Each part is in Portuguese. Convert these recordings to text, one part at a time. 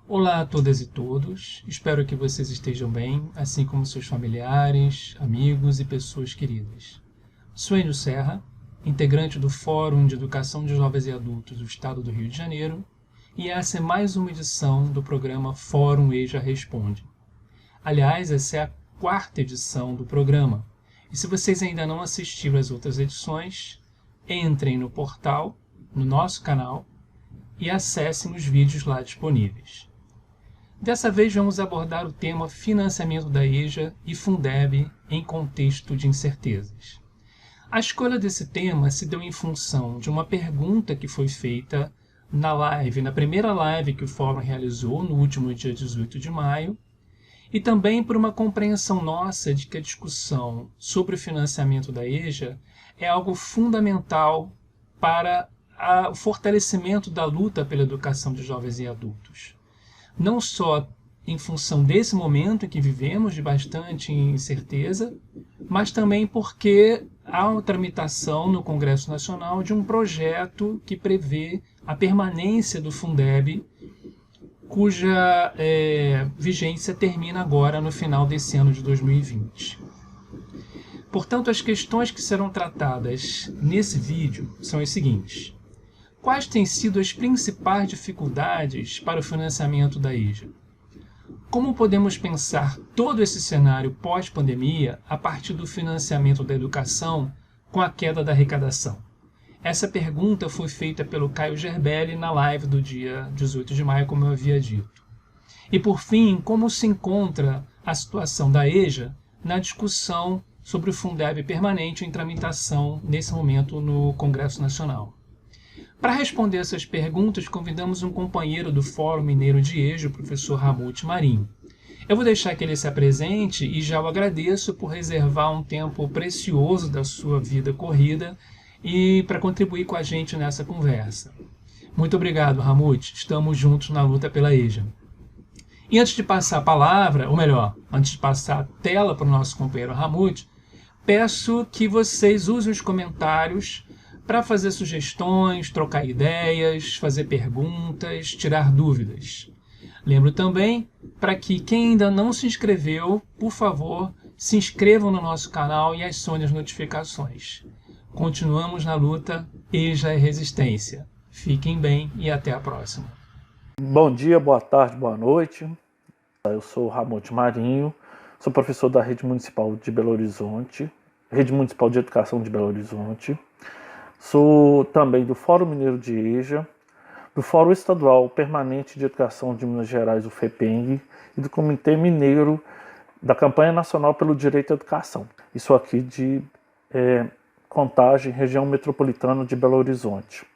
Olá a todas e todos, espero que vocês estejam bem, assim como seus familiares, amigos e pessoas queridas. Sou Enio Serra, integrante do Fórum de Educação de Jovens e Adultos do Estado do Rio de Janeiro, e essa é mais uma edição do programa Fórum EJA Responde. Aliás, essa é a quarta edição do programa, e se vocês ainda não assistiram às outras edições, entrem no portal, no nosso canal, e acessem os vídeos lá disponíveis. Dessa vez vamos abordar o tema financiamento da EJA e Fundeb em contexto de incertezas. A escolha desse tema se deu em função de uma pergunta que foi feita na primeira live que o Fórum realizou no último dia 18 de maio, e também por uma compreensão nossa de que a discussão sobre o financiamento da EJA é algo fundamental para o fortalecimento da luta pela educação de jovens e adultos. Não só em função desse momento em que vivemos, de bastante incerteza, mas também porque há uma tramitação no Congresso Nacional de um projeto que prevê a permanência do Fundeb, cuja vigência termina agora no final desse ano de 2020. Portanto, as questões que serão tratadas nesse vídeo são as seguintes. Quais têm sido as principais dificuldades para o financiamento da EJA? Como podemos pensar todo esse cenário pós-pandemia a partir do financiamento da educação com a queda da arrecadação? Essa pergunta foi feita pelo Caio Gerbelli na live do dia 18 de maio, como eu havia dito. E por fim, como se encontra a situação da EJA na discussão sobre o Fundeb permanente em tramitação nesse momento no Congresso Nacional? Para responder essas perguntas, convidamos um companheiro do Fórum Mineiro de EJA, o professor Ramute Marinho. Eu vou deixar que ele se apresente e já o agradeço por reservar um tempo precioso da sua vida corrida e para contribuir com a gente nessa conversa. Muito obrigado, Ramute. Estamos juntos na luta pela EJA. E antes de passar a palavra, ou melhor, antes de passar a tela para o nosso companheiro Ramute, peço que vocês usem os comentários para fazer sugestões, trocar ideias, fazer perguntas, tirar dúvidas. Lembro também para que quem ainda não se inscreveu, por favor, se inscrevam no nosso canal e acionem as notificações. Continuamos na luta, EJA é resistência. Fiquem bem e até a próxima. Bom dia, boa tarde, boa noite. Eu sou Ramute Marinho, sou professor da Rede Municipal de Belo Horizonte, Rede Municipal de Educação de Belo Horizonte. Sou também do Fórum Mineiro de EJA, do Fórum Estadual Permanente de Educação de Minas Gerais, o FEPENG, e do Comitê Mineiro da Campanha Nacional pelo Direito à Educação. Isso aqui de Contagem, região metropolitana de Belo Horizonte.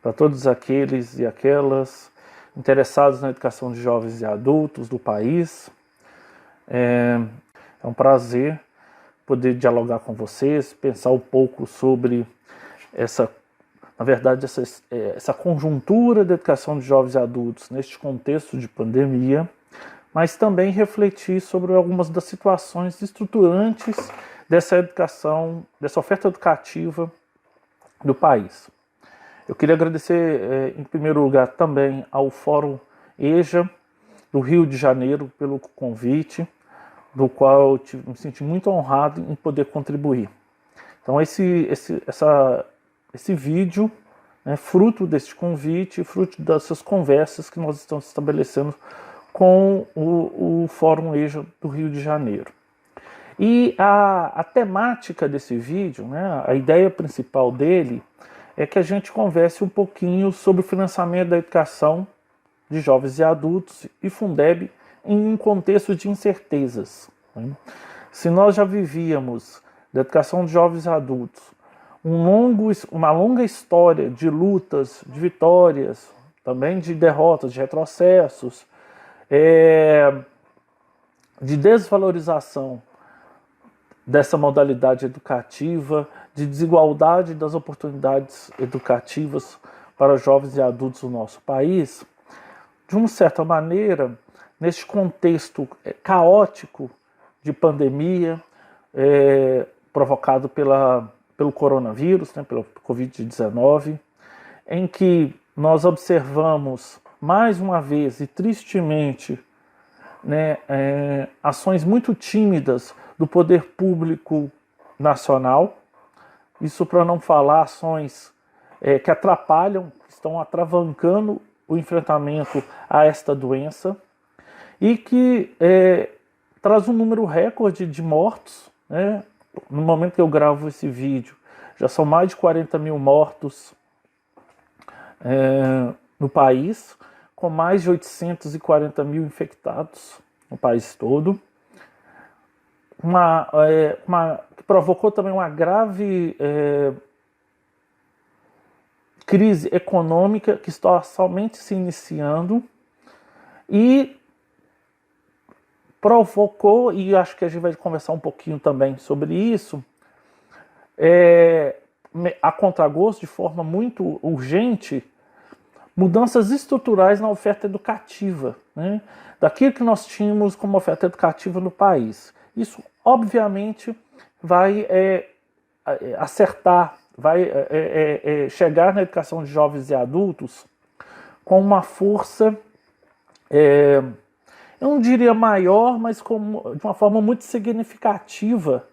Para todos aqueles e aquelas interessados na educação de jovens e adultos do país, é um prazer poder dialogar com vocês, pensar um pouco sobre essa conjuntura da educação de jovens e adultos neste contexto de pandemia, mas também refletir sobre algumas das situações estruturantes dessa educação, dessa oferta educativa do país. Eu queria agradecer, em primeiro lugar, também ao Fórum EJA do Rio de Janeiro pelo convite, do qual eu me senti muito honrado em poder contribuir. Então esse vídeo é fruto deste convite, fruto dessas conversas que nós estamos estabelecendo com o Fórum EJA do Rio de Janeiro. E a temática desse vídeo, né, a ideia principal dele, é que a gente converse um pouquinho sobre o financiamento da educação de jovens e adultos e Fundeb em um contexto de incertezas. Né? Se nós já vivíamos da educação de jovens e adultos uma longa história de lutas, de vitórias, também de derrotas, de retrocessos, de desvalorização dessa modalidade educativa, de desigualdade das oportunidades educativas para jovens e adultos do nosso país, de uma certa maneira, neste contexto caótico de pandemia, provocado pelo coronavírus, né, pelo Covid-19, em que nós observamos mais uma vez e tristemente, né, ações muito tímidas do poder público nacional. Isso para não falar ações que atrapalham, que estão atravancando o enfrentamento a esta doença e que traz um número recorde de mortos, né? No momento que eu gravo esse vídeo, já são mais de 40 mil mortos no país, com mais de 840 mil infectados no país todo. Que provocou também uma grave crise econômica que está somente se iniciando e provocou, e acho que a gente vai conversar um pouquinho também sobre isso, a contragosto, de forma muito urgente, mudanças estruturais na oferta educativa, né? Daquilo que nós tínhamos como oferta educativa no país. Isso, obviamente, vai acertar, vai chegar na educação de jovens e adultos com uma força, eu não diria maior, mas de uma forma muito significativa,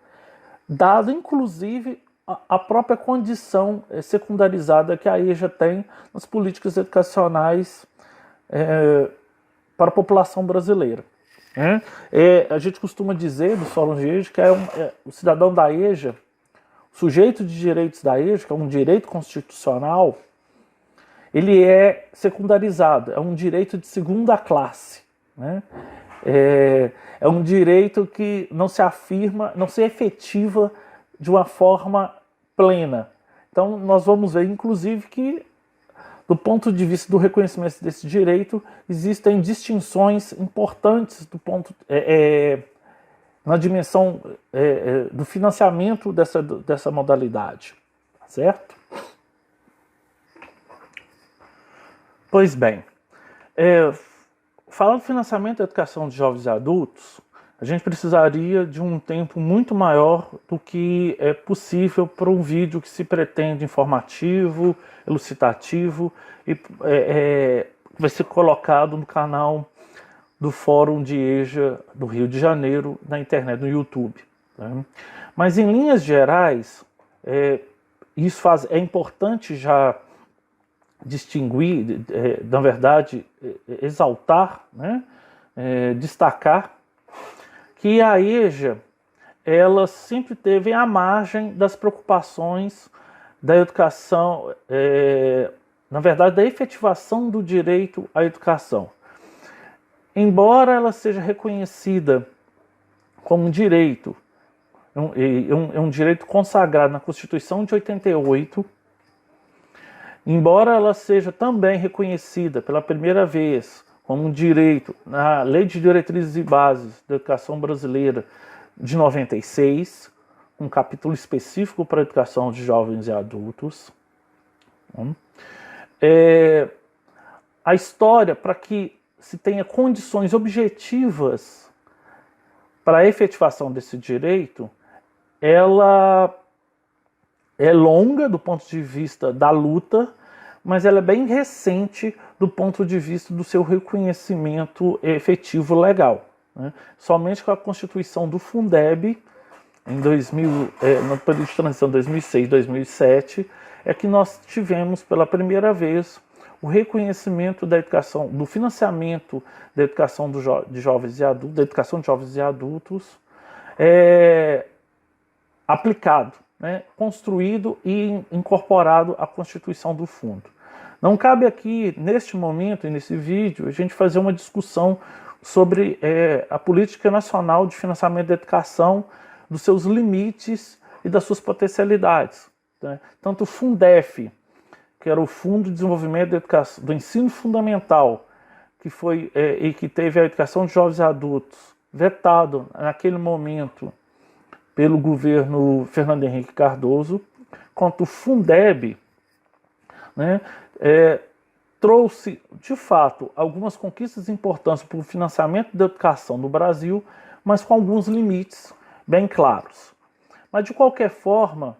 dado inclusive a própria condição secundarizada que a EJA tem nas políticas educacionais para a população brasileira. A gente costuma dizer do Fórum de EJA que o cidadão da EJA, o sujeito de direitos da EJA, que é um direito constitucional, ele é secundarizado, é um direito de segunda classe, né? É um direito que não se afirma, não se efetiva de uma forma plena. Então nós vamos ver, inclusive, que do ponto de vista do reconhecimento desse direito, existem distinções importantes na dimensão do financiamento dessa modalidade, certo? Pois bem, falando do financiamento da educação de jovens e adultos, a gente precisaria de um tempo muito maior do que é possível para um vídeo que se pretende informativo, elucidativo e vai ser colocado no canal do Fórum de EJA do Rio de Janeiro, na internet, no YouTube. Né? Mas em linhas gerais, isso é importante já distinguir, na verdade, exaltar, né? Destacar que a EJA ela sempre teve à margem das preocupações da educação, na verdade, da efetivação do direito à educação. Embora ela seja reconhecida como um direito, um direito consagrado na Constituição de 88, embora ela seja também reconhecida pela primeira vez como um direito na Lei de Diretrizes e Bases da Educação Brasileira de 96, um capítulo específico para a educação de jovens e adultos. A história, para que se tenha condições objetivas para a efetivação desse direito, ela é longa do ponto de vista da luta, mas ela é bem recente do ponto de vista do seu reconhecimento efetivo legal. Né? Somente com a constituição do Fundeb, no período de transição 2006-2007, é que nós tivemos pela primeira vez o reconhecimento da educação, do financiamento da educação de jovens e adultos, da educação de jovens e adultos, aplicado, né, construído e incorporado à constituição do fundo. Não cabe aqui, neste momento e nesse vídeo, a gente fazer uma discussão sobre a política nacional de financiamento da educação, dos seus limites e das suas potencialidades. Né? Tanto o Fundef, que era o Fundo de Desenvolvimento da Educação, do Ensino Fundamental, que foi e que teve a educação de jovens e adultos vetado naquele momento pelo governo Fernando Henrique Cardoso, quanto o Fundeb, né, trouxe, de fato, algumas conquistas importantes para o financiamento da educação no Brasil, mas com alguns limites bem claros. Mas, de qualquer forma,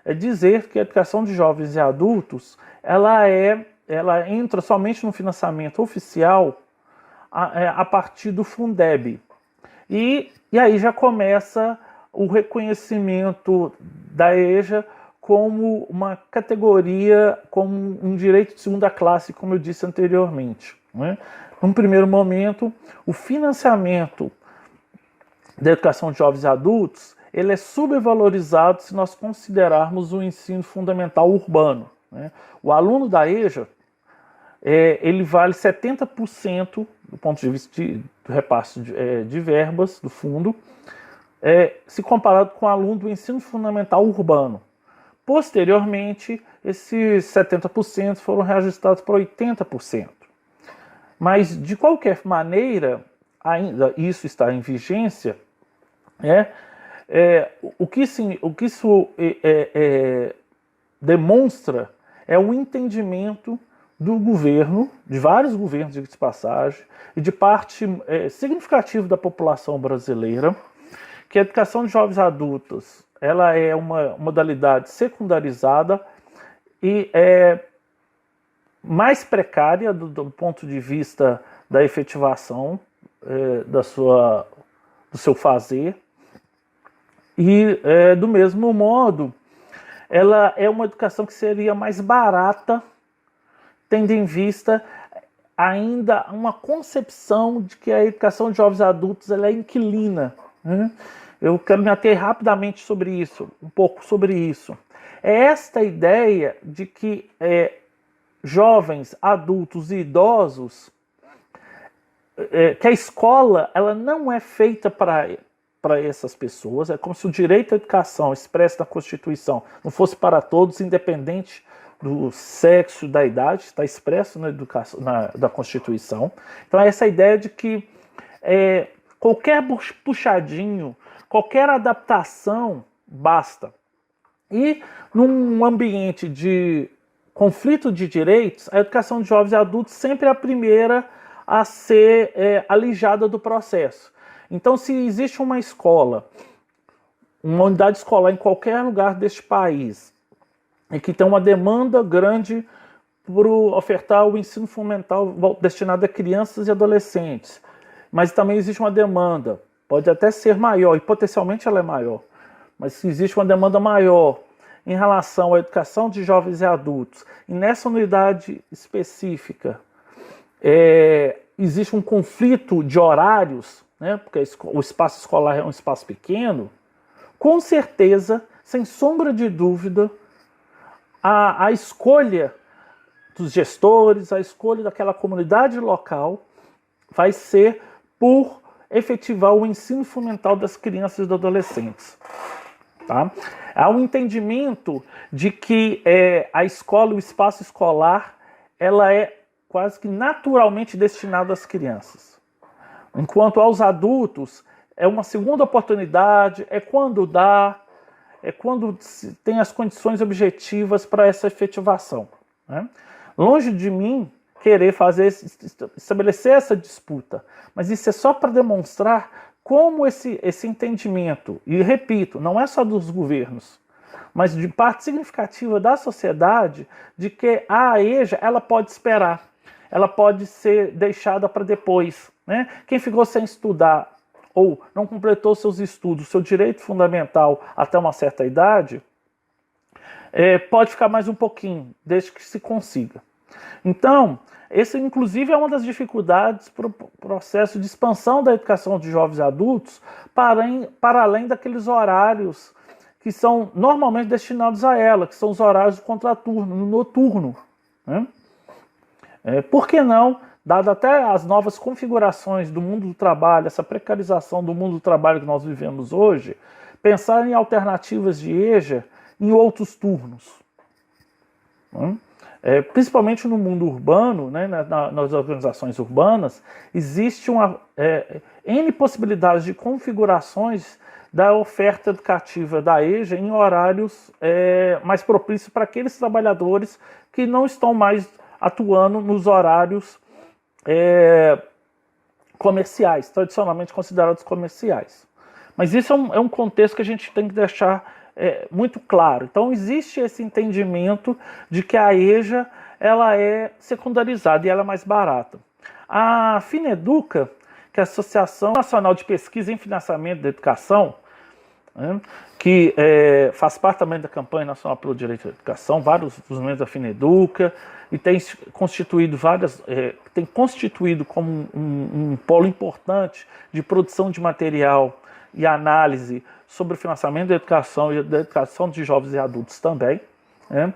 é dizer que a educação de jovens e adultos ela é ela entra somente no financiamento oficial a partir do Fundeb. E aí já começa o reconhecimento da EJA como uma categoria, como um direito de segunda classe, como eu disse anteriormente, né? Num primeiro momento, o financiamento da educação de jovens e adultos, ele é subvalorizado se nós considerarmos o ensino fundamental urbano, né? O aluno da EJA, ele vale 70% do ponto de vista do repasse de verbas do fundo, se comparado com o aluno do ensino fundamental urbano. Posteriormente, esses 70% foram reajustados para 80%. Mas, de qualquer maneira, ainda isso está em vigência, o que isso demonstra é o entendimento do governo, de vários governos, de passagem, e de parte significativa da população brasileira, que a educação de jovens adultos ela é uma modalidade secundarizada e mais precária do ponto de vista da efetivação do seu fazer. E, do mesmo modo, ela é uma educação que seria mais barata, tendo em vista ainda uma concepção de que a educação de jovens adultos ela é inquilina, né? Eu quero me ater rapidamente sobre isso, um pouco sobre isso. É esta ideia de que jovens, adultos e idosos, que a escola ela não é feita para essas pessoas, é como se o direito à educação expresso na Constituição não fosse para todos, independente do sexo, da idade, está expresso da Constituição. Então é essa ideia de que qualquer puxadinho, qualquer adaptação basta. E num ambiente de conflito de direitos, a educação de jovens e adultos sempre é a primeira a ser alijada do processo. Então, se existe uma escola, uma unidade escolar em qualquer lugar deste país, e que tem uma demanda grande por ofertar o ensino fundamental destinado a crianças e adolescentes, mas também existe uma demanda, pode até ser maior, e potencialmente ela é maior, mas se existe uma demanda maior em relação à educação de jovens e adultos, e nessa unidade específica existe um conflito de horários, né, porque o espaço escolar é um espaço pequeno, com certeza, sem sombra de dúvida, a escolha dos gestores, a escolha daquela comunidade local vai ser por efetivar o ensino fundamental das crianças e dos adolescentes. Tá? Há um entendimento de que a escola, o espaço escolar, ela é quase que naturalmente destinada às crianças. Enquanto aos adultos, é uma segunda oportunidade, é quando dá, é quando tem as condições objetivas para essa efetivação, né? Longe de mim querer estabelecer essa disputa, mas isso é só para demonstrar como esse entendimento, e repito, não é só dos governos, mas de parte significativa da sociedade, de que a EJA ela pode esperar, ela pode ser deixada para depois, né? Quem ficou sem estudar ou não completou seus estudos, seu direito fundamental até uma certa idade, pode ficar mais um pouquinho, desde que se consiga. Então, esse inclusive é uma das dificuldades para o processo de expansão da educação de jovens e adultos para além daqueles horários que são normalmente destinados a ela, que são os horários do contraturno, no noturno, né? Por que não, dado até as novas configurações do mundo do trabalho, essa precarização do mundo do trabalho que nós vivemos hoje, pensar em alternativas de EJA em outros turnos, né? Principalmente no mundo urbano, né, nas organizações urbanas, existe N possibilidades de configurações da oferta educativa da EJA em horários mais propícios para aqueles trabalhadores que não estão mais atuando nos horários comerciais, tradicionalmente considerados comerciais. Mas isso é um contexto que a gente tem que deixar muito claro. Então existe esse entendimento de que a EJA ela é secundarizada e ela é mais barata. A Fineduca, que é a Associação Nacional de Pesquisa em Financiamento da Educação, né, que faz parte também da campanha nacional pelo direito à educação, vários dos membros da Fineduca, e tem constituído como um polo importante de produção de material e análise sobre o financiamento da educação e da educação de jovens e adultos também. Né?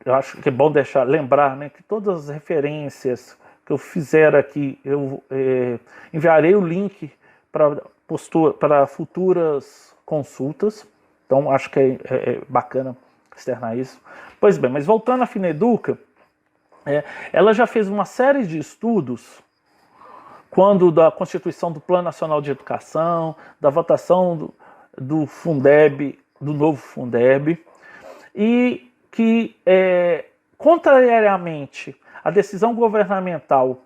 Eu acho que é bom lembrar, né, que todas as referências que eu fizer aqui, eu enviarei o link para futuras consultas. Então, acho que é bacana externar isso. Pois bem, mas voltando à Fineduca, ela já fez uma série de estudos quando da constituição do Plano Nacional de Educação, da votação do Fundeb, do novo Fundeb, e que, contrariamente à decisão governamental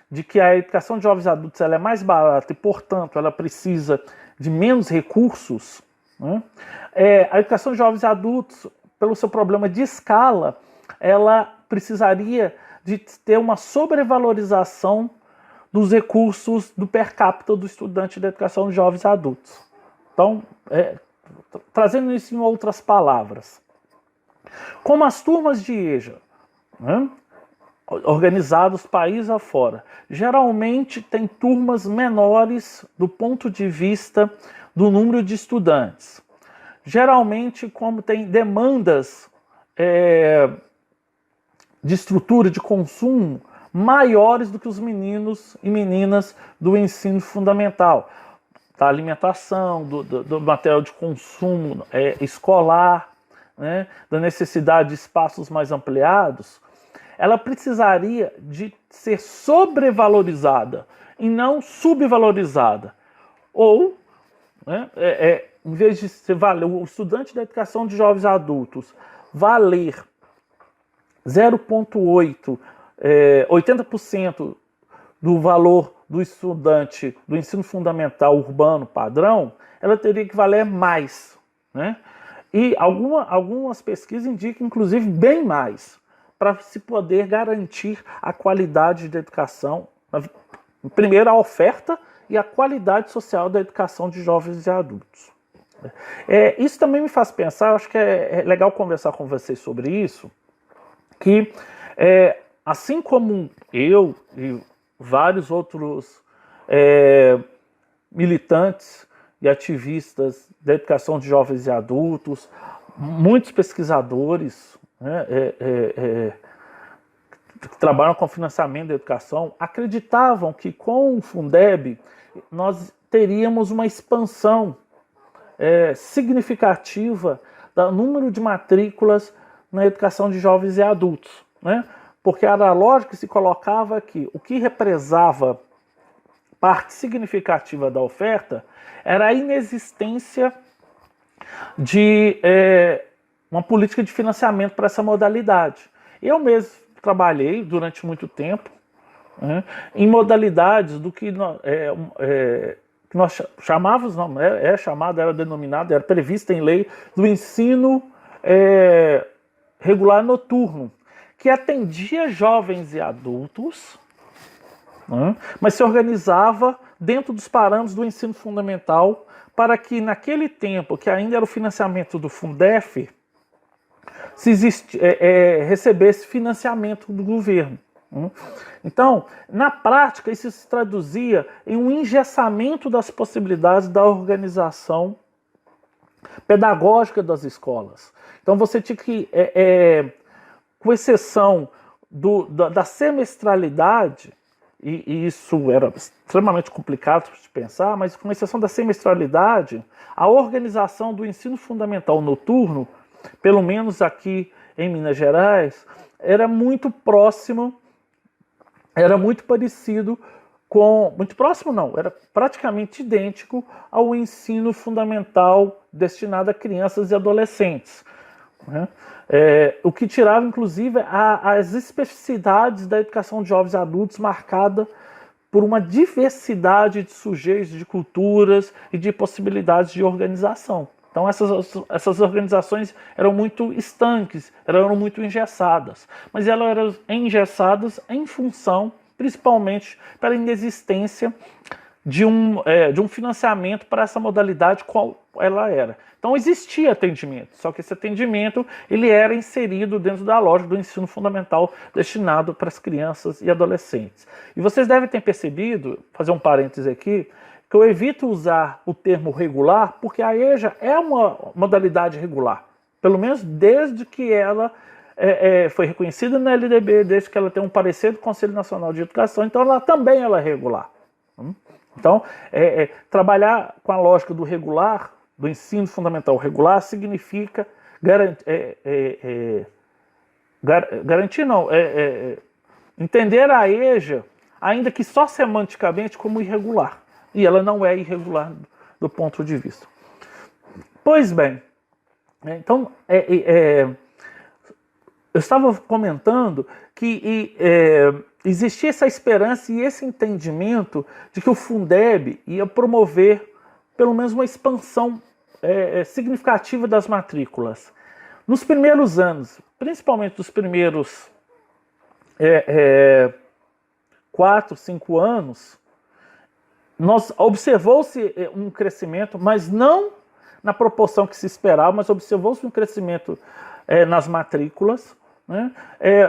de que a educação de jovens adultos ela é mais barata e, portanto, ela precisa de menos recursos, né? A educação de jovens adultos, pelo seu problema de escala, ela precisaria de ter uma sobrevalorização dos recursos do per capita do estudante da educação de jovens adultos. Então, trazendo isso em outras palavras, como as turmas de EJA, né, organizados país afora, geralmente tem turmas menores do ponto de vista do número de estudantes. Geralmente, como tem demandas de estrutura de consumo maiores do que os meninos e meninas do ensino fundamental, da alimentação, do material de consumo escolar, né, da necessidade de espaços mais ampliados, ela precisaria de ser sobrevalorizada e não subvalorizada. Ou, né, em vez de o estudante da educação de jovens adultos valer 0,8, 80% do valor do estudante do ensino fundamental urbano padrão, ela teria que valer mais, né? E algumas pesquisas indicam, inclusive, bem mais, para se poder garantir a qualidade da educação, primeiro a oferta e a qualidade social da educação de jovens e adultos. Isso também me faz pensar, acho que é legal conversar com vocês sobre isso, que assim como eu e vários outros militantes e ativistas da educação de jovens e adultos, muitos pesquisadores, né, que trabalham com financiamento da educação, acreditavam que com o Fundeb nós teríamos uma expansão significativa do número de matrículas na educação de jovens e adultos, né? Porque era a lógica que se colocava que o que represava parte significativa da oferta era a inexistência de uma política de financiamento para essa modalidade. Eu mesmo trabalhei durante muito tempo, né, em modalidades do que nós chamávamos, não, era denominado, era previsto em lei, do ensino regular noturno, que atendia jovens e adultos, né, mas se organizava dentro dos parâmetros do ensino fundamental para que naquele tempo, que ainda era o financiamento do Fundef, recebesse financiamento do governo. Então, na prática, isso se traduzia em um engessamento das possibilidades da organização pedagógica das escolas. Então, você tinha que, com exceção da semestralidade, e isso era extremamente complicado de pensar, mas com exceção da semestralidade, a organização do ensino fundamental noturno, pelo menos aqui em Minas Gerais, era muito próximo, era muito parecido com... Muito próximo não, era praticamente idêntico ao ensino fundamental destinado a crianças e adolescentes, né? O que tirava, inclusive, as especificidades da educação de jovens e adultos marcada por uma diversidade de sujeitos, de culturas e de possibilidades de organização. Então essas organizações eram muito estanques, eram muito engessadas. Mas elas eram engessadas em função, principalmente, pela inexistência de um financiamento para essa modalidade qual ela era. Então existia atendimento, só que esse atendimento ele era inserido dentro da lógica do ensino fundamental destinado para as crianças e adolescentes. E vocês devem ter percebido, fazer um parêntese aqui, que eu evito usar o termo regular, porque a EJA é uma modalidade regular, pelo menos desde que ela foi reconhecida na LDB, desde que ela tem um parecer do Conselho Nacional de Educação, então ela também é regular. Então, trabalhar com a lógica do regular, do ensino fundamental regular, significa entender a EJA, ainda que só semanticamente, como irregular. E ela não é irregular do ponto de vista. Pois bem, então, eu estava comentando que existia essa esperança e esse entendimento de que o Fundeb ia promover pelo menos uma expansão significativa das matrículas. Nos primeiros anos, principalmente nos primeiros 4, 5 anos, observou-se um crescimento, mas não na proporção que se esperava, mas observou-se um crescimento nas matrículas. Né?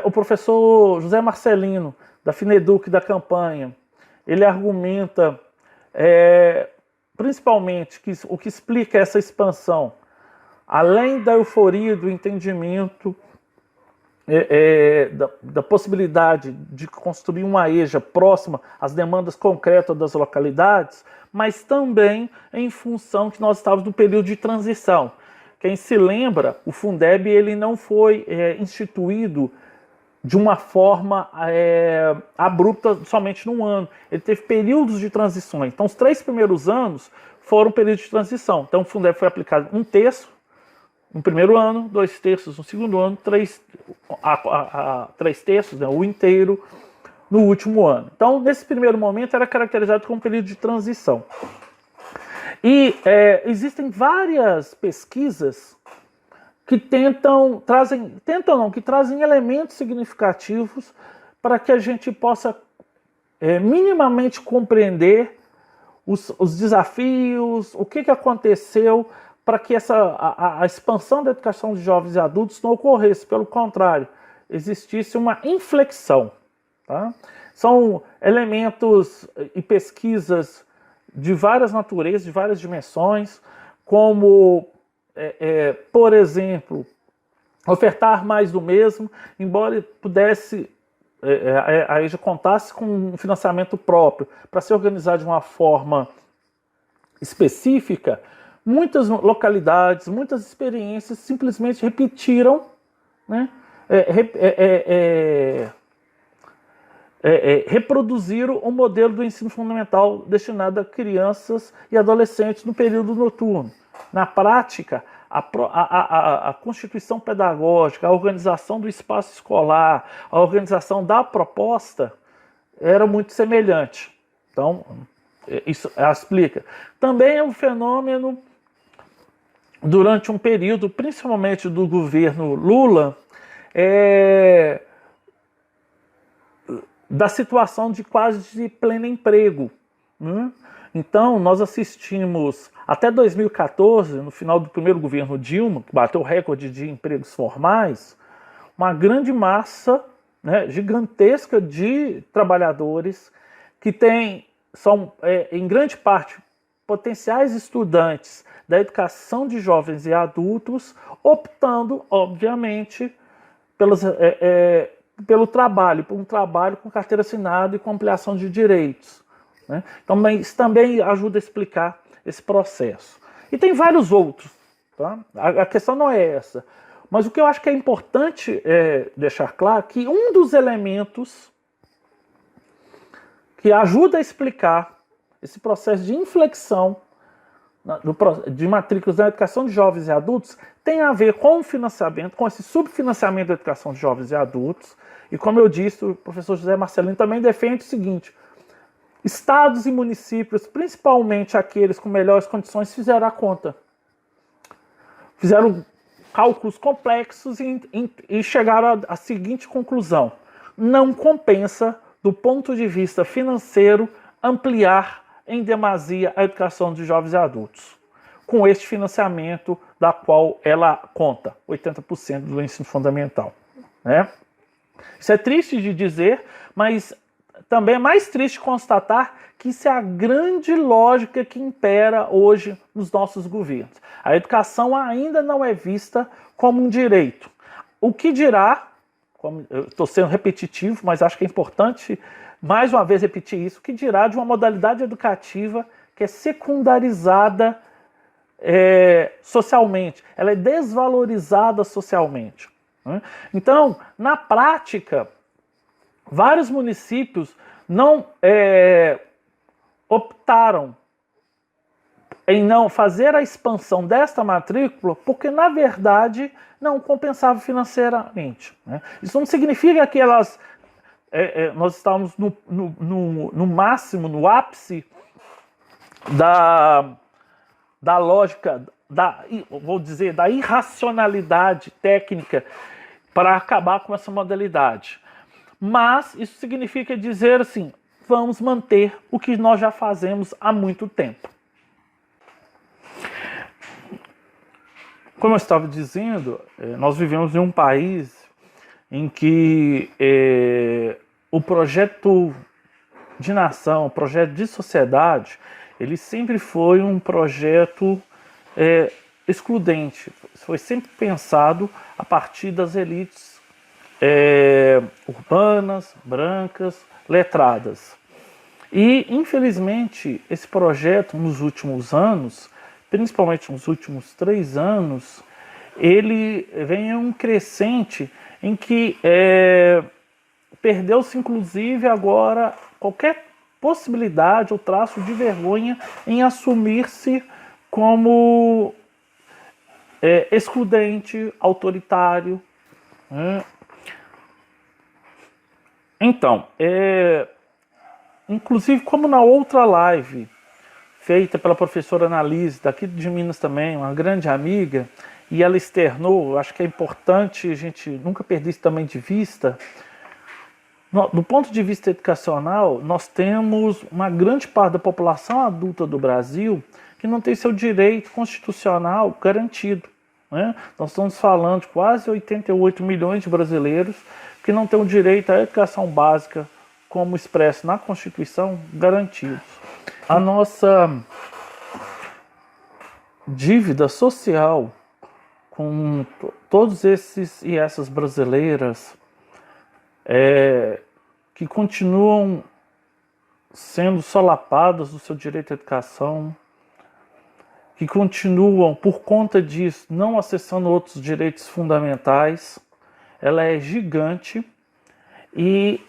O professor José Marcelino, da Fineduc da campanha, ele argumenta principalmente que o que explica essa expansão, além da euforia do entendimento da possibilidade de construir uma EJA próxima às demandas concretas das localidades, mas também em função que nós estávamos no período de transição. Quem se lembra, o Fundeb ele não foi instituído de uma forma abrupta somente num ano. Ele teve períodos de transições. Então, os 3 primeiros anos foram períodos de transição. Então, o Fundeb foi aplicado 1/3 no primeiro ano, 2/3 no segundo ano, 3/3, né, o inteiro, no último ano. Então, nesse primeiro momento, era caracterizado como um período de transição. E existem várias pesquisas que trazem elementos significativos para que a gente possa minimamente compreender os desafios, o que aconteceu para que a expansão da educação de jovens e adultos não ocorresse. Pelo contrário, existisse uma inflexão. Tá? São elementos e pesquisas de várias naturezas, de várias dimensões, como, por exemplo, ofertar mais do mesmo, embora pudesse, a EJA contasse com um financiamento próprio para se organizar de uma forma específica. Muitas localidades, muitas experiências simplesmente repetiram, né, reproduziram o modelo do ensino fundamental destinado a crianças e adolescentes no período noturno. Na prática, a constituição pedagógica, a organização do espaço escolar, a organização da proposta era muito semelhante. Então, isso explica. Também é um fenômeno, durante um período, principalmente do governo Lula, da situação de quase de pleno emprego. Né? Então, nós assistimos, até 2014, no final do primeiro governo Dilma, que bateu o recorde de empregos formais, uma grande massa, né, gigantesca de trabalhadores que são, em grande parte, potenciais estudantes da educação de jovens e adultos, optando, obviamente, pelo trabalho, por um trabalho com carteira assinada e com ampliação de direitos. Né? Então, isso também ajuda a explicar esse processo. E tem vários outros. Tá? A questão não é essa. Mas o que eu acho que é importante deixar claro é que um dos elementos que ajuda a explicar esse processo de inflexão de matrículas na educação de jovens e adultos tem a ver com o financiamento, com esse subfinanciamento da educação de jovens e adultos. E como eu disse, o professor José Marcelino também defende o seguinte: estados e municípios, principalmente aqueles com melhores condições, fizeram a conta. fizeram cálculos complexos e chegaram à seguinte conclusão: não compensa, do ponto de vista financeiro, ampliar em demasia a educação de jovens e adultos, com este financiamento da qual ela conta, 80% do ensino fundamental, né? Isso é triste de dizer, mas também é mais triste constatar que isso é a grande lógica que impera hoje nos nossos governos. A educação ainda não é vista como um direito. O que dirá, como eu estou sendo repetitivo, mas acho que é importante mais uma vez repetir isso, o que dirá de uma modalidade educativa que é secundarizada socialmente, ela é desvalorizada socialmente, né? Então, na prática, vários municípios não optaram em não fazer a expansão desta matrícula porque, na verdade, não compensava financeiramente, né? Isso não significa que nós estamos no máximo, no ápice da lógica, vou dizer, da irracionalidade técnica para acabar com essa modalidade. Mas isso significa dizer assim, vamos manter o que nós já fazemos há muito tempo. Como eu estava dizendo, nós vivemos em um país em que o projeto de nação, o projeto de sociedade, ele sempre foi um projeto excludente. Foi sempre pensado a partir das elites urbanas, brancas, letradas. E, infelizmente, esse projeto, nos últimos anos, principalmente nos últimos 3 anos, ele vem em um crescente em que perdeu-se, inclusive, agora qualquer possibilidade ou traço de vergonha em assumir-se como excludente, autoritário, né? Então, inclusive, como na outra live feita pela professora Annalise, daqui de Minas também, uma grande amiga, e ela externou, acho que é importante a gente nunca perder isso também de vista. Do ponto de vista educacional, nós temos uma grande parte da população adulta do Brasil que não tem seu direito constitucional garantido, né? Nós estamos falando de quase 88 milhões de brasileiros que não têm o direito à educação básica, como expresso na Constituição, garantidos. A nossa dívida social com todos esses e essas brasileiras que continuam sendo solapadas do seu direito à educação, que continuam, por conta disso, não acessando outros direitos fundamentais, ela é gigante e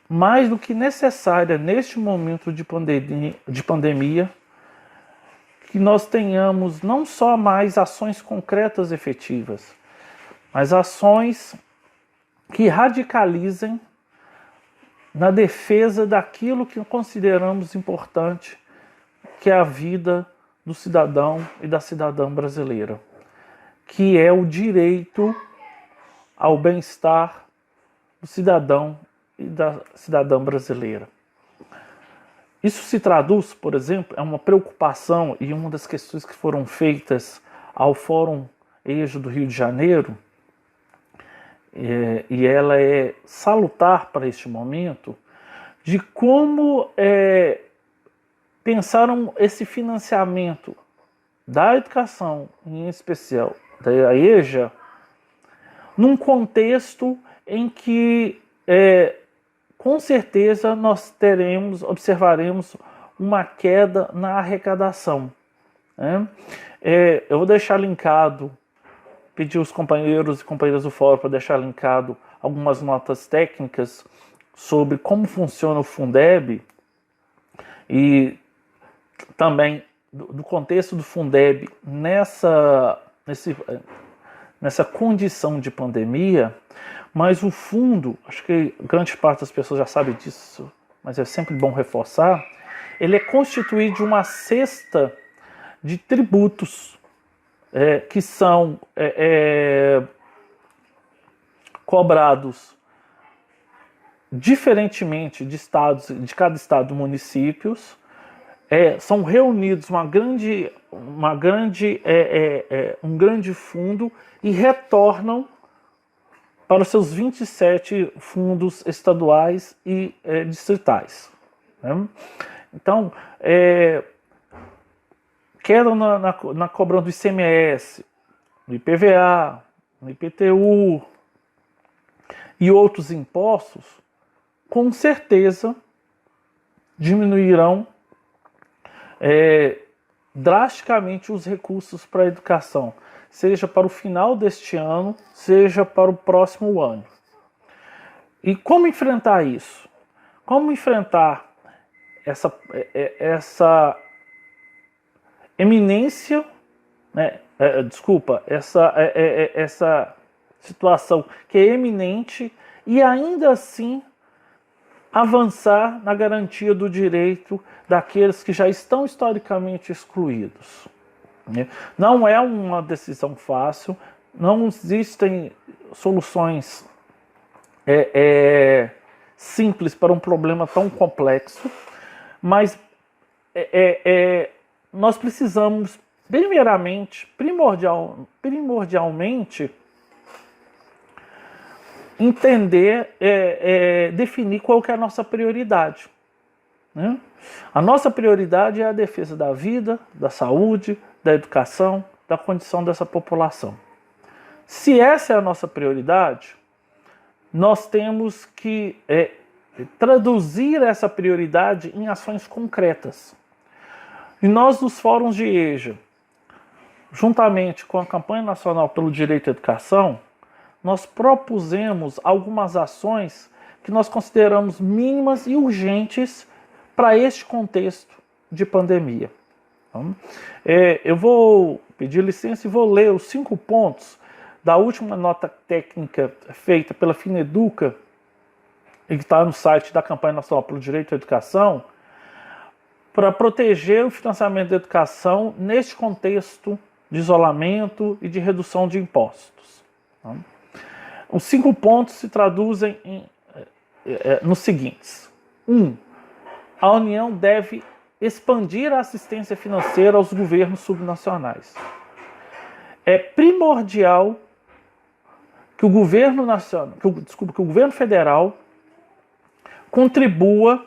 mais do que necessária neste momento de pandemia, que nós tenhamos não só mais ações concretas efetivas, mas ações que radicalizem na defesa daquilo que consideramos importante, que é a vida do cidadão e da cidadã brasileira, que é o direito ao bem-estar do cidadão e da cidadã brasileira. Isso se traduz, por exemplo, é uma preocupação e uma das questões que foram feitas ao Fórum EJA do Rio de Janeiro, e ela é salutar para este momento, de como pensaram esse financiamento da educação, em especial da EJA, num contexto em que com certeza nós observaremos uma queda na arrecadação, né? Eu vou deixar linkado, pedir os companheiros e companheiras do fórum para deixar linkado algumas notas técnicas sobre como funciona o Fundeb e também do contexto do Fundeb nessa condição de pandemia. Mas o fundo, acho que grande parte das pessoas já sabe disso, mas é sempre bom reforçar, ele é constituído de uma cesta de tributos que são cobrados diferentemente de cada estado e municípios, são reunidos um grande fundo e retornam para os seus 27 fundos estaduais e distritais. Né? Então, queda na cobrança do ICMS, do IPVA, do IPTU e outros impostos, com certeza diminuirão drasticamente os recursos para a educação, seja para o final deste ano, seja para o próximo ano. E como enfrentar isso? Como enfrentar essa eminência, né? Essa situação que é eminente e ainda assim avançar na garantia do direito daqueles que já estão historicamente excluídos. Não é uma decisão fácil, não existem soluções simples para um problema tão complexo, mas nós precisamos, primordialmente, entender, definir qual que é a nossa prioridade. Né? A nossa prioridade é a defesa da vida, da saúde, da educação, da condição dessa população. Se essa é a nossa prioridade, nós temos que traduzir essa prioridade em ações concretas. E nós, nos fóruns de EJA, juntamente com a Campanha Nacional pelo Direito à Educação, nós propusemos algumas ações que nós consideramos mínimas e urgentes para este contexto de pandemia. Então, eu vou pedir licença e vou ler os 5 pontos da última nota técnica feita pela Fineduca, e que está no site da Campanha Nacional pelo Direito à Educação, para proteger o financiamento da educação neste contexto de isolamento e de redução de impostos. Então, os 5 pontos se traduzem nos seguintes. 1. A União deve expandir a assistência financeira aos governos subnacionais. É primordial que o governo federal contribua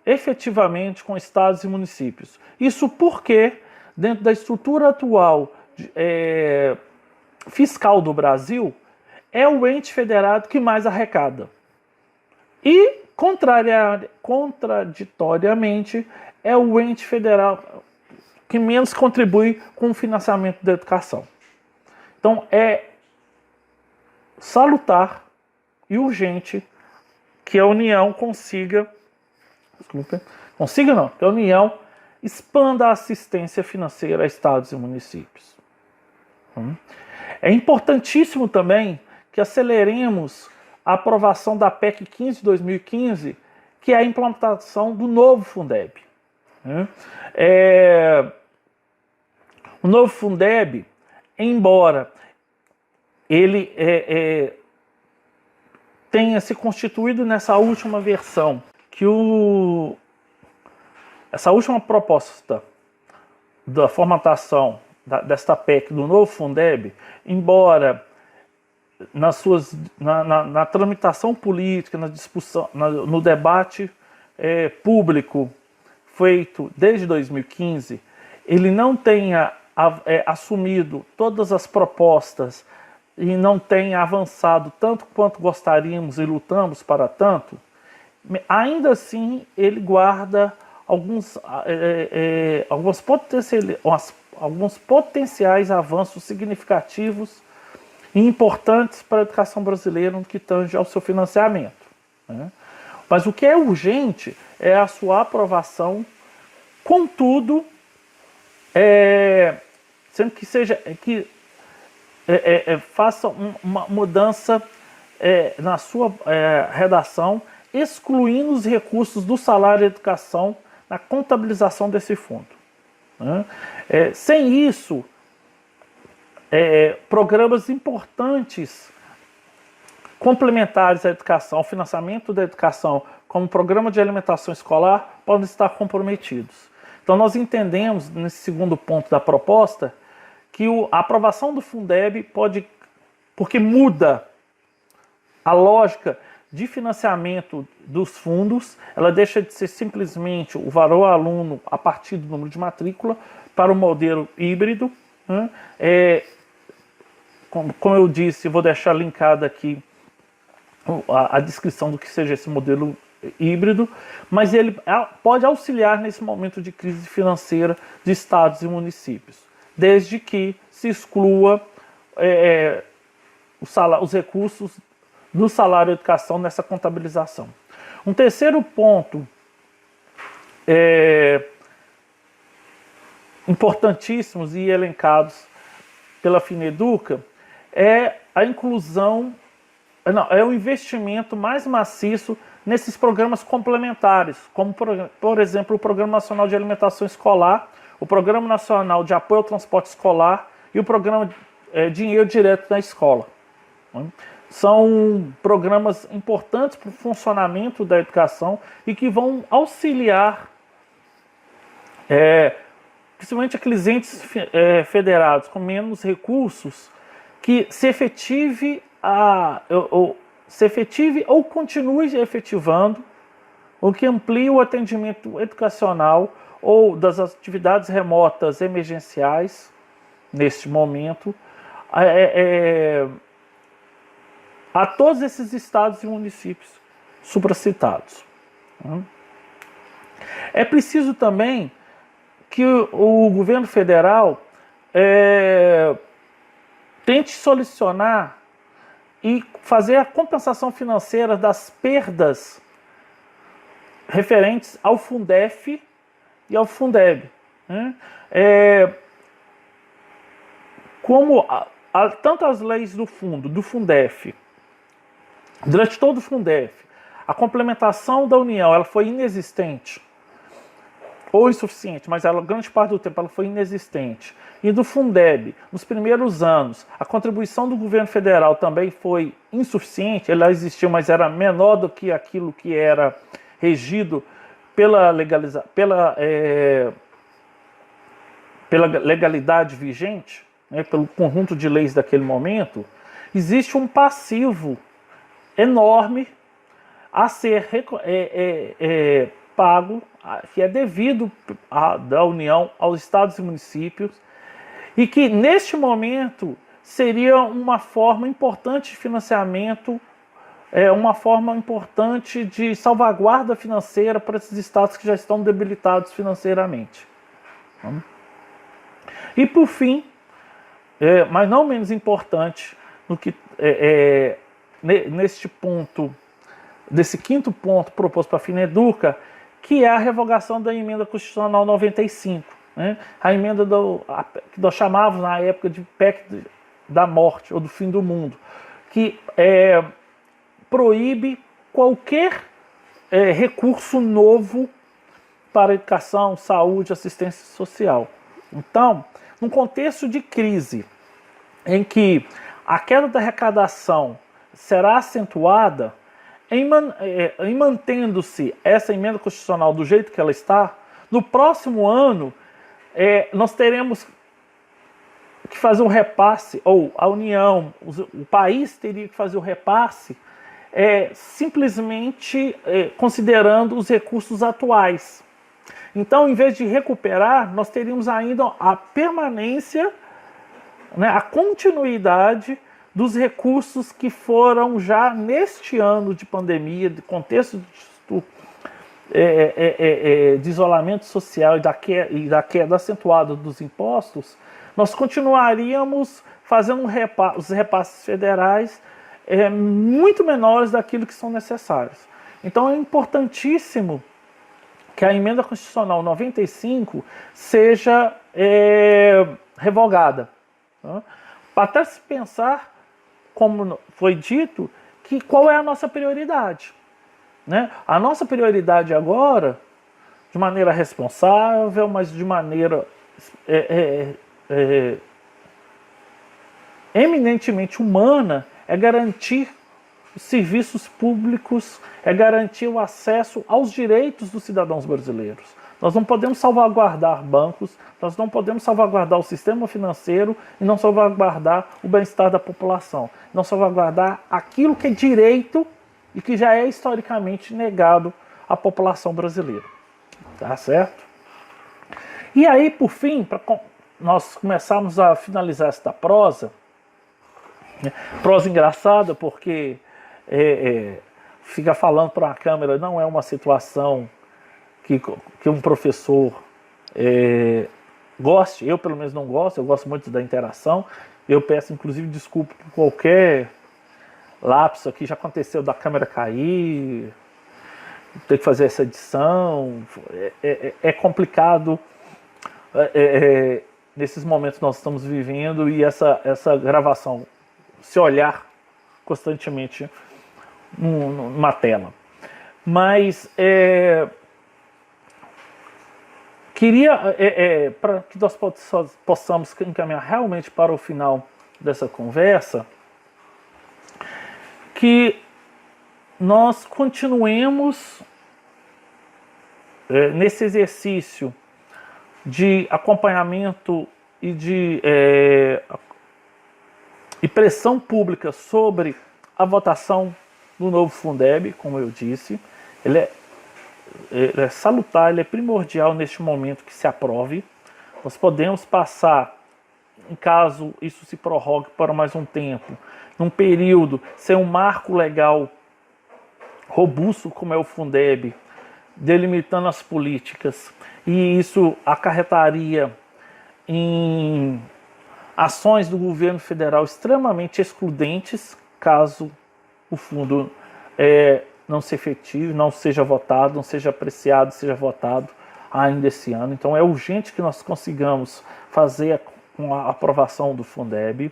efetivamente com estados e municípios. Isso porque, dentro da estrutura atual fiscal do Brasil, é o ente federado que mais arrecada. E, contraditoriamente, é o ente federal que menos contribui com o financiamento da educação. Então, é salutar e urgente que a União que a União expanda a assistência financeira a estados e municípios. É importantíssimo também que aceleremos a aprovação da PEC 15 de 2015, que é a implantação do novo Fundeb. O novo Fundeb, embora ele tenha se constituído nessa última versão, essa última proposta da formatação desta PEC do novo Fundeb, embora na tramitação política, na discussão, no debate público feito desde 2015, ele não tenha assumido todas as propostas e não tenha avançado tanto quanto gostaríamos e lutamos para tanto, ainda assim ele guarda alguns potenciais avanços significativos e importantes para a educação brasileira no que tange ao seu financiamento. Né? Mas o que é urgente é a sua aprovação, contudo, sendo que faça uma mudança na sua redação, excluindo os recursos do salário e educação na contabilização desse fundo. Né? Sem isso, programas importantes complementares à educação, ao financiamento da educação, como o programa de alimentação escolar, podem estar comprometidos. Então nós entendemos, nesse segundo ponto da proposta, que a aprovação do Fundeb pode, porque muda a lógica de financiamento dos fundos, ela deixa de ser simplesmente o valor aluno a partir do número de matrícula para o modelo híbrido, né? Como eu disse, vou deixar linkada aqui a descrição do que seja esse modelo híbrido, mas ele pode auxiliar nesse momento de crise financeira de estados e municípios, desde que se exclua os recursos do salário de educação nessa contabilização. Um terceiro ponto importantíssimos e elencados pela Fineduca é a inclusão, é o investimento mais maciço nesses programas complementares, como, por exemplo, o Programa Nacional de Alimentação Escolar, o Programa Nacional de Apoio ao Transporte Escolar e o Programa Dinheiro Direto na Escola. São programas importantes para o funcionamento da educação e que vão auxiliar, principalmente aqueles entes federados com menos recursos, que se efetive ou continue efetivando, ou que amplie o atendimento educacional ou das atividades remotas emergenciais, neste momento, a todos esses estados e municípios supracitados. É preciso também que o governo federal tente solucionar e fazer a compensação financeira das perdas referentes ao Fundef e ao Fundeb. Como tanto as leis do Fundef, durante todo o Fundef, a complementação da União ela foi inexistente ou insuficiente, mas grande parte do tempo ela foi inexistente. E do Fundeb, nos primeiros anos, a contribuição do governo federal também foi insuficiente, ela existiu, mas era menor do que aquilo que era regido pela legalidade vigente, pelo conjunto de leis daquele momento. Existe um passivo enorme a ser pago, que é devido da União aos estados e municípios, e que neste momento seria uma forma importante de financiamento, uma forma importante de salvaguarda financeira para esses estados que já estão debilitados financeiramente. E por fim, mas não menos importante, neste ponto, desse quinto ponto proposto para a Fineduca, que é a revogação da emenda constitucional 95, a emenda que nós chamávamos na época de PEC da morte ou do fim do mundo, que proíbe qualquer recurso novo para educação, saúde, assistência social. Então, num contexto de crise em que a queda da arrecadação será acentuada, em mantendo-se essa emenda constitucional do jeito que ela está, no próximo ano nós teremos que fazer um repasse, ou a União, o país teria que fazer o repasse simplesmente considerando os recursos atuais. Então, em vez de recuperar, nós teríamos ainda a permanência, a continuidade dos recursos que foram já neste ano de pandemia, de contexto de isolamento social e da queda acentuada dos impostos, nós continuaríamos fazendo os repasses federais muito menores daquilo que são necessários. Então é importantíssimo que a emenda constitucional 95 seja revogada. Até se pensar, como foi dito, que qual é a nossa prioridade. A nossa prioridade agora, de maneira responsável, mas de maneira eminentemente humana é garantir os serviços públicos, é garantir o acesso aos direitos dos cidadãos brasileiros. Nós não podemos salvaguardar bancos, nós não podemos salvaguardar o sistema financeiro e não salvaguardar o bem-estar da população. Não salvaguardar aquilo que é direito e que já é historicamente negado à população brasileira. Tá certo? E aí, por fim, para nós começarmos a finalizar esta prosa, né? Prosa engraçada porque fica falando para a câmera não é uma situação que um professor goste, eu pelo menos não gosto, eu gosto muito da interação, eu peço inclusive desculpa por qualquer lapso aqui, já aconteceu da câmera cair, ter que fazer essa edição, é complicado nesses momentos que nós estamos vivendo e essa gravação, se olhar constantemente numa tela. Mas queria, para que nós possamos encaminhar realmente para o final dessa conversa, que nós continuemos nesse exercício de acompanhamento e de pressão pública sobre a votação do novo Fundeb, como eu disse. Ele é salutar, ele é primordial neste momento que se aprove. Nós podemos passar, em caso isso se prorrogue para mais um tempo, num período sem um marco legal robusto como é o Fundeb, delimitando as políticas, e isso acarretaria em ações do governo federal extremamente excludentes, caso o fundo não se efetive, não seja votado, não seja apreciado, seja votado ainda esse ano. Então é urgente que nós consigamos fazer com a aprovação do Fundeb.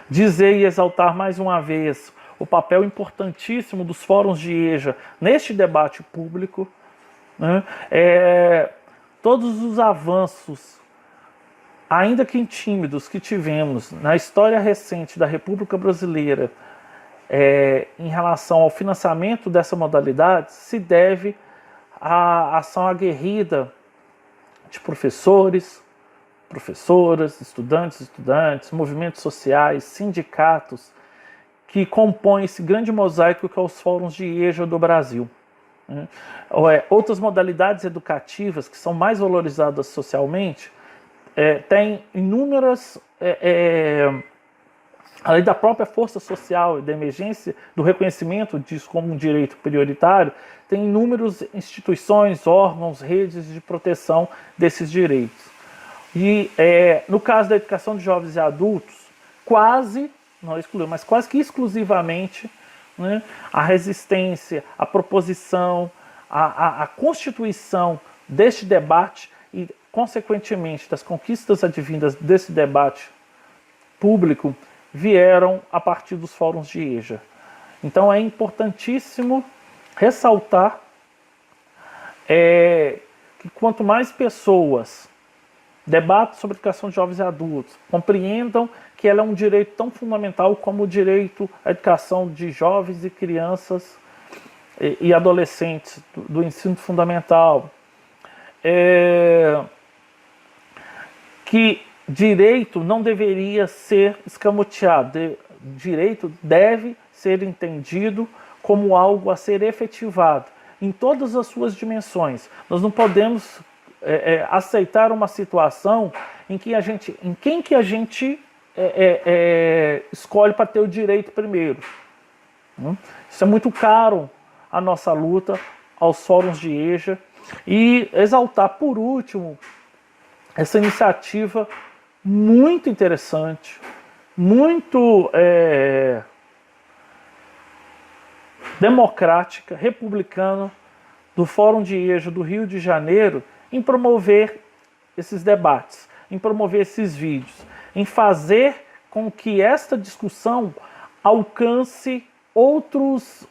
Dizer e exaltar mais uma vez o papel importantíssimo dos fóruns de EJA neste debate público, né? Todos os avanços, ainda que tímidos, que tivemos na história recente da República Brasileira em relação ao financiamento dessa modalidade se deve à ação aguerrida de professores, professoras, estudantes, movimentos sociais, sindicatos, que compõem esse grande mosaico que é os fóruns de EJA do Brasil. Outras modalidades educativas que são mais valorizadas socialmente têm inúmeras, além da própria força social e da emergência do reconhecimento disso como um direito prioritário, tem inúmeras instituições, órgãos, redes de proteção desses direitos. E no caso da educação de jovens e adultos, quase, não excluiu, mas quase que exclusivamente, né, a resistência, a proposição, a constituição deste debate e, consequentemente, das conquistas advindas desse debate público vieram a partir dos fóruns de EJA. Então é importantíssimo ressaltar que quanto mais pessoas debatam sobre educação de jovens e adultos, compreendam que ela é um direito tão fundamental como o direito à educação de jovens e crianças e adolescentes do ensino fundamental, que direito não deveria ser escamoteado, direito deve ser entendido como algo a ser efetivado em todas as suas dimensões. Nós não podemos aceitar uma situação em quem que a gente escolhe para ter o direito primeiro. Isso é muito caro à nossa luta, aos fóruns de EJA, e exaltar, por último, essa iniciativa muito interessante, muito democrática, republicana, do Fórum de EJA do Rio de Janeiro, em promover esses debates, em promover esses vídeos, em fazer com que esta discussão alcance outras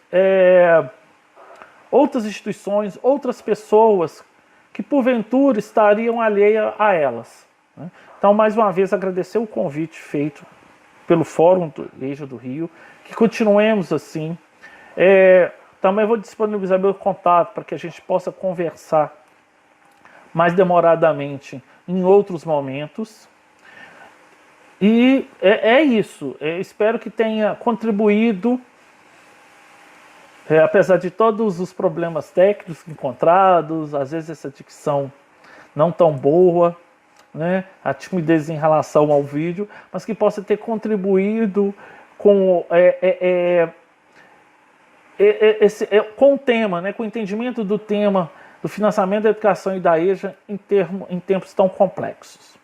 instituições, outras pessoas que porventura estariam alheias a elas. Então, mais uma vez, agradecer o convite feito pelo Fórum do EJA do Rio, que continuemos assim. Também vou disponibilizar meu contato para que a gente possa conversar mais demoradamente em outros momentos. E é isso. Espero que tenha contribuído, apesar de todos os problemas técnicos encontrados, às vezes essa dicção não tão boa, né, a timidez em relação ao vídeo, mas que possa ter contribuído com com o tema, né, com o entendimento do tema do financiamento da educação e da EJA em tempos tão complexos.